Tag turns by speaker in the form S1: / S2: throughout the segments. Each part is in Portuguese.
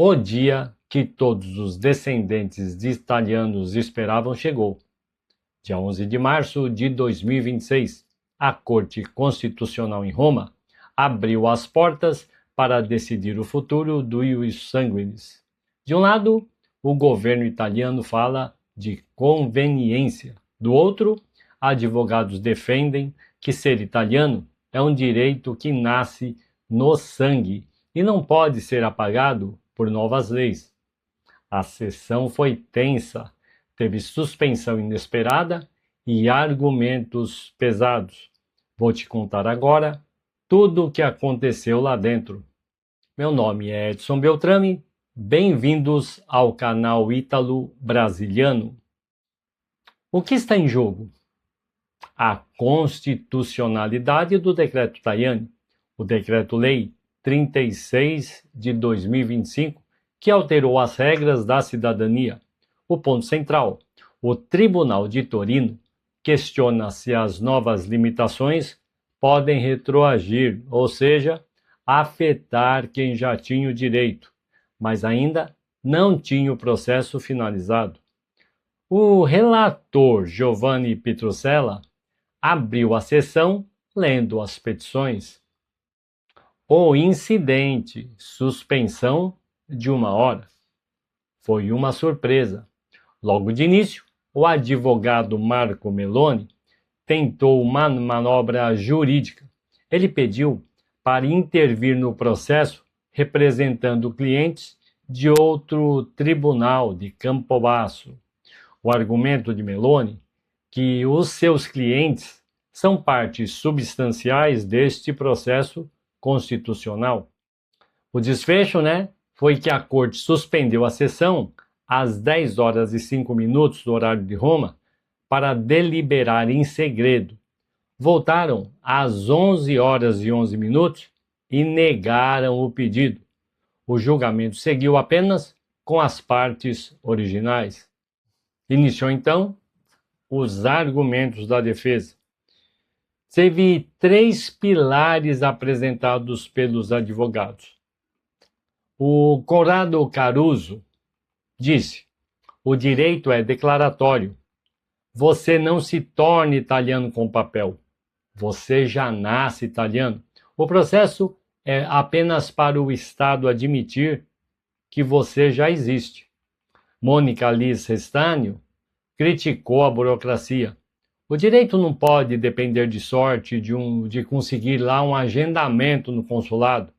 S1: O dia que todos os descendentes de italianos esperavam chegou. Dia 11 de março de 2026, a Corte Constitucional em Roma abriu as portas para decidir o futuro do ius sanguinis. De um lado, o governo italiano fala de conveniência. Do outro, advogados defendem que ser italiano é um direito que nasce no sangue e não pode ser apagado por novas leis. A sessão foi tensa, teve suspensão inesperada e argumentos pesados. Vou te contar agora tudo o que aconteceu lá dentro. Meu nome é Edson Beltrame, bem-vindos ao canal Ítalo Brasiliano. O que está em jogo? A constitucionalidade do Decreto Tajani, o Decreto-Lei 36 de 2025, que alterou as regras da cidadania. O ponto central: o Tribunal de Torino questiona se as novas limitações podem retroagir, ou seja, afetar quem já tinha o direito, mas ainda não tinha o processo finalizado. O relator Giovanni Petrosella abriu a sessão lendo as petições. O incidente, suspensão de 1 hora. Foi uma surpresa. Logo de início, o advogado Marco Meloni tentou uma manobra jurídica. Ele pediu para intervir no processo representando clientes de outro tribunal de Campobasso. O argumento de Meloni que os seus clientes são partes substanciais deste processo constitucional. O desfecho, foi que a corte suspendeu a sessão às 10h05 do horário de Roma para deliberar em segredo. Voltaram às 11h11 e negaram o pedido. O julgamento seguiu apenas com as partes originais. Iniciou então os argumentos da defesa. Teve 3 pilares apresentados pelos advogados. O Corrado Caruso disse: o direito é declaratório. Você não se torna italiano com papel. Você já nasce italiano. O processo é apenas para o Estado admitir que você já existe. Mônica Liz Restagno criticou a burocracia. O direito não pode depender de sorte, de conseguir lá um agendamento no consulado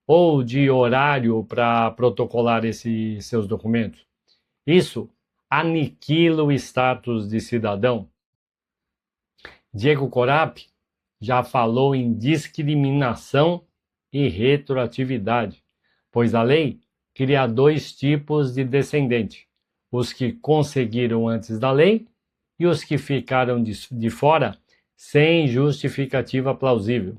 S1: ou de horário para protocolar esses seus documentos. Isso aniquila o status de cidadão. Diego Corap já falou em discriminação e retroatividade, pois a lei cria 2 tipos de descendente: os que conseguiram antes da lei e os que ficaram de fora sem justificativa plausível.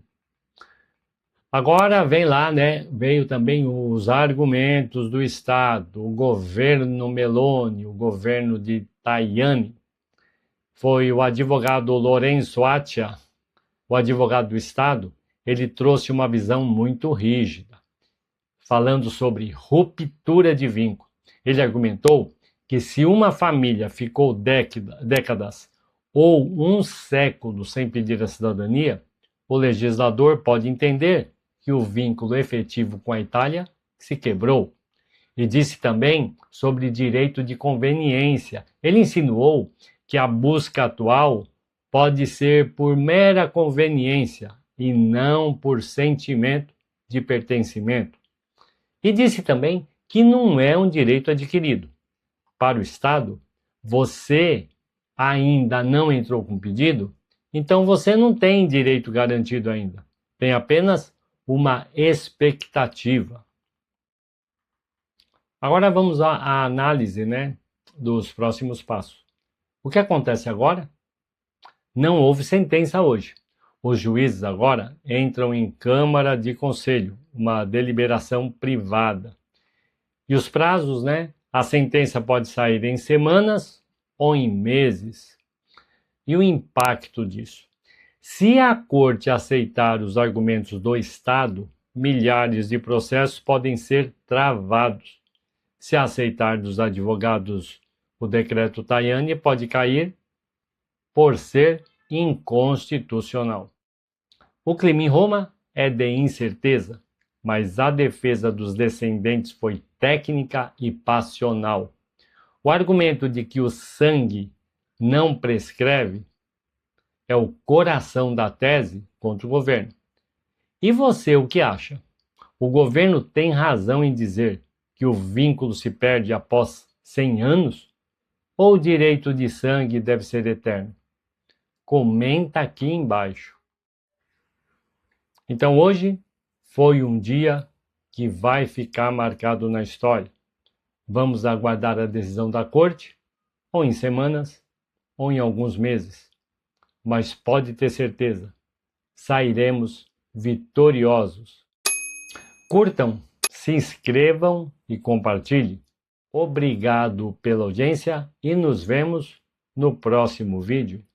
S1: Agora vem lá, veio também os argumentos do Estado, o governo Meloni, o governo de Tajani. Foi o advogado Lorenzo Accia, o advogado do Estado, ele trouxe uma visão muito rígida, falando sobre ruptura de vínculo. Ele argumentou que se uma família ficou décadas ou um século sem pedir a cidadania, o legislador pode entender que o vínculo efetivo com a Itália se quebrou. E disse também sobre direito de conveniência. Ele insinuou que a busca atual pode ser por mera conveniência e não por sentimento de pertencimento. E disse também que não é um direito adquirido. Para o Estado, você ainda não entrou com pedido, então você não tem direito garantido ainda. Tem apenas uma expectativa. Agora vamos à análise, dos próximos passos. O que acontece agora? Não houve sentença hoje. Os juízes agora entram em Câmara de Conselho, uma deliberação privada. E os prazos, a sentença pode sair em semanas ou em meses. E o impacto disso? Se a corte aceitar os argumentos do Estado, milhares de processos podem ser travados. Se aceitar dos advogados o decreto Tajani, pode cair por ser inconstitucional. O clima em Roma é de incerteza, mas a defesa dos descendentes foi técnica e passional. O argumento de que o sangue não prescreve é o coração da tese contra o governo. E você, o que acha? O governo tem razão em dizer que o vínculo se perde após 100 anos? Ou o direito de sangue deve ser eterno? Comenta aqui embaixo. Então hoje foi um dia que vai ficar marcado na história. Vamos aguardar a decisão da corte, ou em semanas, ou em alguns meses. Mas pode ter certeza, sairemos vitoriosos. Curtam, se inscrevam e compartilhem. Obrigado pela audiência e nos vemos no próximo vídeo.